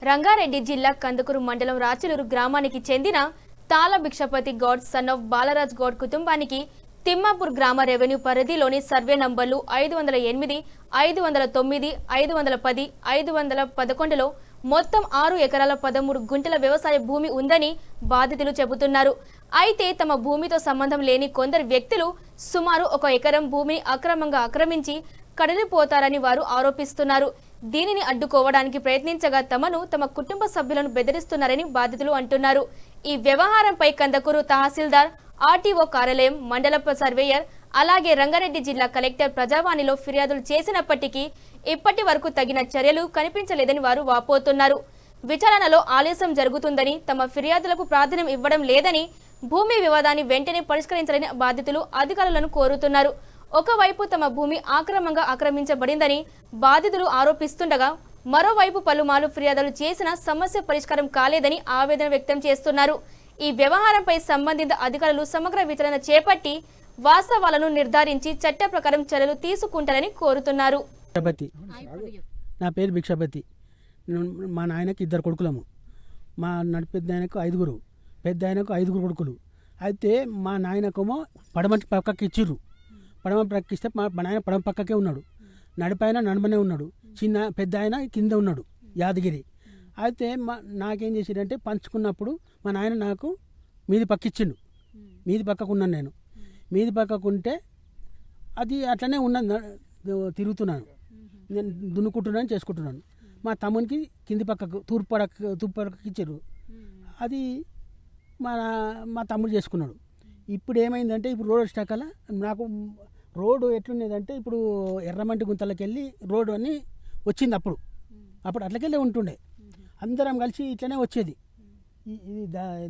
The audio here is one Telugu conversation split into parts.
రంగారెడ్డి జిల్లా కందుకూరు మండలం రాచలూరు గ్రామానికి చెందిన తాళ భిక్షపతి గౌడ్ సన్ ఆఫ్ బాలరాజ్ గౌడ్ కుటుంబానికి తిమ్మాపూర్ గ్రామ రెవెన్యూ పరిధిలోని సర్వే నంబర్లు 508, 509, 510, 511లో మొత్తం 6 ఎకరాల 13 గుంటల వ్యవసాయ భూమి ఉందని బాధితులు చెబుతున్నారు. అయితే తమ భూమితో సంబంధం లేని కొందరు వ్యక్తులు సుమారు 1 ఎకరం భూమిని అక్రమంగా ఆక్రమించి కడిలిపోతారని వారు ఆరోపిస్తున్నారు. దీనిని అడ్డుకోవడానికి ప్రయత్నించగా తమ కుటుంబ సభ్యులను బెదిరిస్తున్నారని బాధితులు అంటున్నారు. ఈ వ్యవహారంపై కందకూరు తహసీల్దార్, ఆర్టీఓ కార్యాలయం, మండల సర్వేయర్ అలాగే రంగారెడ్డి జిల్లా కలెక్టర్ ప్రజావాణిలో ఫిర్యాదులు చేసినప్పటికీ ఇప్పటి వరకు తగిన చర్యలు కనిపించలేదని వారు వాపోతున్నారు. విచారణలో ఆలస్యం జరుగుతుందని, తమ ఫిర్యాదులకు ప్రాధాన్యం ఇవ్వడం లేదని, భూమి వివాదాన్ని వెంటనే పరిష్కరించాలని బాధితులు అధికారులను కోరుతున్నారు. ఒకవైపు తమ భూమి ఆక్రమంగా ఆక్రమించబడిందని బాధితులు ఆరోపిస్తుండగా మరోవైపు పలుమార్లు ఫిర్యాదులు చేసిన సమస్య పరిష్కారం కాలేదని ఆవేదన వ్యక్తం చేస్తున్నారు. ఈ వ్యవహారంపై సంబంధిత అధికారులు సమగ్ర విచారణ చేపట్టి వాస్తవాలను నిర్ధారించి చట్ట ప్రకారం చర్యలు తీసుకుంటారని కోరుతున్నారు. నా పేరు భిక్షపతి. మా నాయనకు 2 కొడుకులము. మా పెద్ద ఆయనకు 5, పెద్ద ఆయనకు 5 కొడుకులు. అయితే మా నాయనకేమో పడమటి పక్కకి ఇచ్చిర్రు. పడమ పక్కకి ఇస్తే మా నాయన పడమ పక్కకే ఉన్నాడు. నడిపైన నడమనే ఉన్నాడు. పెద్ద ఆయన కింద ఉన్నాడు, యాదగిరి. అయితే నాకేం చేసిరంటే పంచుకున్నప్పుడు మా నాయన నాకు మీది పక్క ఇచ్చిండు. మీది పక్కకు ఉన్నాను నేను. మీది పక్కకుంటే అది అట్లనే ఉన్నది, తిరుగుతున్నాను, నేను దున్నుకుంటున్నాను, చేసుకుంటున్నాను. మా తమ్మునికి కింది పక్కకు తూర్పు పక్కకి ఇచ్చారు. అది మా తమ్ముడు చేసుకున్నాడు. ఇప్పుడు ఏమైందంటే ఇప్పుడు రోడ్ స్టాకాల నాకు రోడ్డు ఎట్లున్నదంటే ఇప్పుడు ఎర్రమంటి గుంతలకి వెళ్ళి రోడ్డు అని వచ్చింది. అప్పుడు అట్లకెళ్ళి ఉంటుండే, అందరం కలిసి ఇట్లనే వచ్చేది. ఇది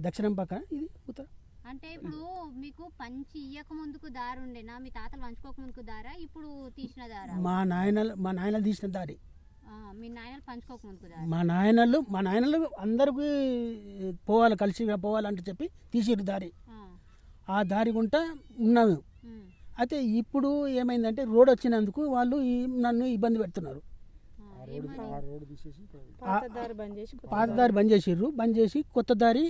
దక్షిణం పక్క, ఇది ఉత్తరం. అంటే ఇప్పుడు మీకు పంచి ఇయ్యక ముందుకు దారి ఉండేనా? మీ తాతలు పంచుకోక ముందుకు దారా, ఇప్పుడు తీసిన దారా? మా నాయనలు తీసిన దారి. మీ నాయనలు పంచుకోక ముందుకు దారి. మా నాయనలు అందరికి పోవాలి, కలిసి పోవాలంటే చెప్పి తీసిరు దారి. ఆ దారి గుంటా ఉన్నాము. అయితే ఇప్పుడు ఏమైందంటే రోడ్ వచ్చినందుకు వాళ్ళు నన్ను ఇబ్బంది పెడుతున్నారు. పాత దారి బంద్ చేసిర్రు. బంద్ చేసి కొత్త దారి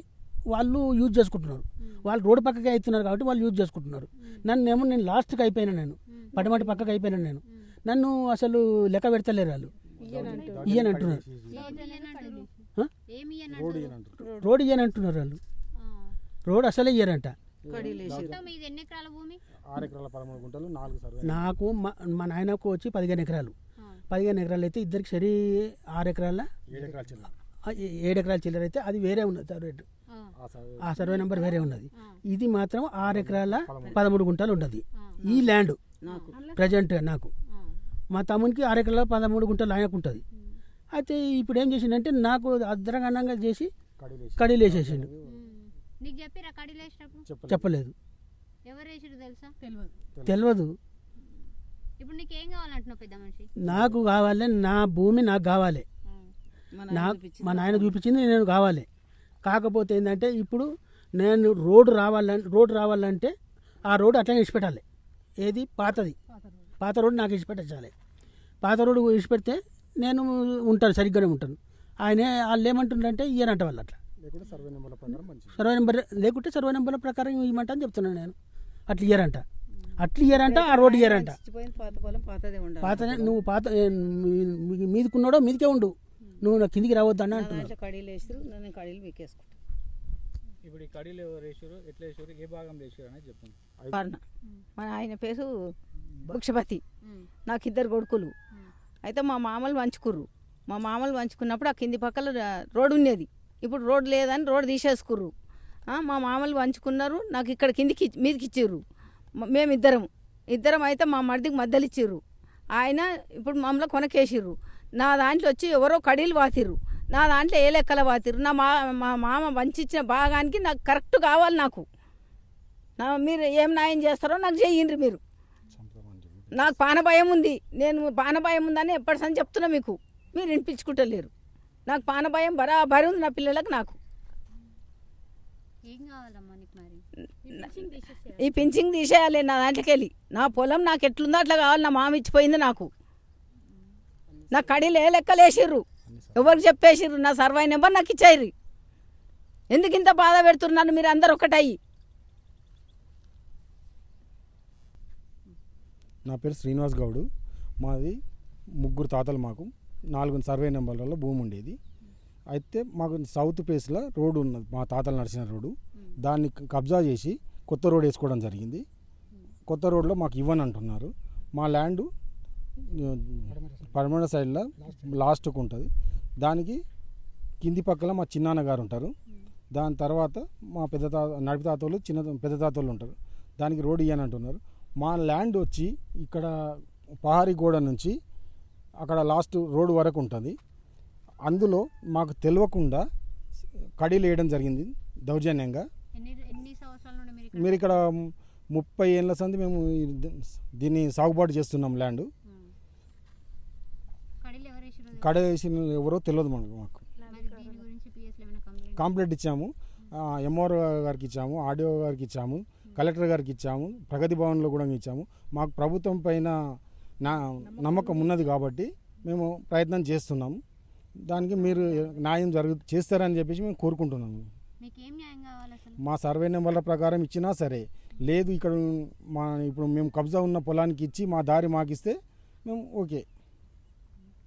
వాళ్ళు యూజ్ చేసుకుంటున్నారు. వాళ్ళు రోడ్డు పక్కకే అవుతున్నారు కాబట్టి వాళ్ళు యూజ్ చేసుకుంటున్నారు. నేను లాస్ట్కి అయిపోయినా, నేను పడమటి పక్కకి అయిపోయినా. నన్ను అసలు లెక్క పెడతలేరు వాళ్ళు. ఇయ్యనంటున్నారు, రోడ్ ఇయ్యనంటున్నారు వాళ్ళు. రోడ్ అసలే ఇయ్యరంట. నాకు మా నాయనకు వచ్చి 15 ఎకరాలు. 15 ఎకరాలు అయితే ఇద్దరికి సరి 6 ఎకరాల 7 ఎకరాల చిల్లర అయితే అది వేరే ఉన్నది రేటు. ఆ సర్వే నెంబర్ వేరే ఉన్నది. ఇది మాత్రం 6 ఎకరాల 13 గుంటలు ఉన్నది. ఈ ల్యాండ్ ప్రజెంట్ నాకు, మా తమ్మునికి 6 ఎకరాల 13 గుంటలు ఆయనకు ఉంటుంది. అయితే ఇప్పుడు ఏం చేసిండంటే నాకు అద్రగణంగా చేసి కడీలు వేసేసిండు. చెప్పలేదు, తెలియదు. నాకు కావాలి, నా భూమి నాకు కావాలి. మా నాయన చూపించింది నేను కావాలి. కాకపోతే ఏంటంటే ఇప్పుడు నేను రోడ్డు రావాలంటే ఆ రోడ్డు అట్లనే ఇచ్చిపెట్టాలి. ఏది పాత రోడ్డు నాకు ఇచ్చిపెట్టాలి. పాత రోడ్డు ఇచ్చిపెడితే నేను ఉంటాను, సరిగ్గానే ఉంటాను. వాళ్ళు ఏమంటుండంటే ఇయ్యనంట వాళ్ళు. అట్లా సర్వే నెంబర్ లేకుంటే సర్వే నెంబర్ల ప్రకారం ఇవ్వమంటని చెప్తున్నాను నేను. అట్లా ఇయ్యరంట ఆ రోడ్డు ఇయ్యరంట. పాతనే నువ్వు మీదికున్నాడో మీదికే ఉండు, నువ్వు నా కిందికి రావద్దు అని అంటున్నాను. ఇప్పుడు ఈ కడీలు రేసారు, ఎట్లా వేసారు, ఏ భాగం వేసారు అనేది చెప్పండి. మా ఆయన పేరు భిక్షపతి. నాకు 2 కొడుకులు. అయితే మా మామలు పంచుకుర్రు. మా మామలు పంచుకున్నప్పుడు ఆ కింది పక్కల రోడ్డు ఉండేది. ఇప్పుడు రోడ్డు లేదని రోడ్డు తీసేసుకుర్రు. మా మామలు పంచుకున్నారు. నాకు ఇక్కడ మీదకి ఇచ్చిర్రు. ఇద్దరం అయితే మా మరిదికి మధ్యలో ఇచ్చిర్రు. ఆయన ఇప్పుడు మమ్మల్ని కొనకేసిర్రు. నా దాంట్లో వచ్చి ఎవరో కడీలు వాతిర్రు. నా దాంట్లో ఏ లెక్కల వాతిర్రు. మా మామ వంచిన భాగానికి నాకు కరెక్ట్ కావాలి. మీరు ఏం న్యాయం చేస్తారో నాకు చేయండి. మీరు నాకు పానభయం ఉంది. నేను పానభయం ఉందని ఎప్పటిసని చెప్తున్నా మీకు, మీరు వినిపించుకుంటలేరు. నాకు పానభయం బరాబరి ఉంది నా పిల్లలకు. నాకు ఈ పింఛింగ్ తీసేయాలి నా దాంట్లోకి వెళ్ళి. నా పొలం నాకు ఎట్లుందో అట్లా కావాలి. నా మామ ఇచ్చిపోయింది నాకు. కడీలు ఏ లెక్కలు వేసిర్రు. ఎవరికి చెప్పేసిర్రు నా సర్వే నెంబర్ నాకు ఇచ్చారు. ఎందుకు ఇంత బాధ పెడుతున్నారు మీరు అందరు ఒకటయ్యి? నా పేరు శ్రీనివాస్ గౌడు. మాది ముగ్గురు తాతలు. మాకు 4 సర్వే నెంబర్లలో భూమి ఉండేది. అయితే మాకు సౌత్ ఫేస్లో రోడ్డు ఉన్నది, మా తాతలు నడిచిన రోడ్డు. దాన్ని కబ్జా చేసి కొత్త రోడ్ వేసుకోవడం జరిగింది. కొత్త రోడ్లో మాకు ఇవ్వని అంటున్నారు. మా ల్యాండు పడమర సైడ్లో లాస్ట్కు ఉంటుంది. దానికి కింది పక్కల మా చిన్నాన్నగారు ఉంటారు. దాని తర్వాత మా నడిపి తాతలు పెద్ద తాతలు ఉంటారు. దానికి రోడ్ ఇవ్వని అంటున్నారు. మా ల్యాండ్ వచ్చి ఇక్కడ పహారీ గోడ నుంచి అక్కడ లాస్ట్ రోడ్ వరకు ఉంటుంది. అందులో మాకు తెలియకుండా కడీలు వేయడం జరిగింది దౌర్జన్యంగా. ఎన్ని సంవత్సరాల నుండి మీరు మీరు ఇక్కడ 30 ఏళ్ళ సంది మేము దీన్ని సాగుబాటు చేస్తున్నాం ల్యాండ్. కడీలు ఎవరు వేసిర్రు? కడేసిన ఎవరో తెలియదు మాకు. మరి దీని గురించి PS లో ఏమైనా కంప్లైంట్ ఇచ్చాము. ఎంఆర్ఓ గారికి ఇచ్చాము, ఆర్డీఓ గారికి ఇచ్చాము, కలెక్టర్ గారికి ఇచ్చాము, ప్రగతి భవన్లో కూడా ఇచ్చాము. మాకు ప్రభుత్వం పైన నమ్మకం ఉన్నది కాబట్టి మేము ప్రయత్నం చేస్తున్నాము. దానికి మీరు న్యాయం చేస్తారని చెప్పేసి మేము కోరుకుంటున్నాము. మీకేం న్యాయం కావాలి అసలు? మా సర్వే నెంబర్ల ప్రకారం ఇచ్చినా సరే, లేదు ఇక్కడ ఇప్పుడు మేము కబ్జా ఉన్న పొలానికి ఇచ్చి మా దారి మాకిస్తే మేము ఓకే.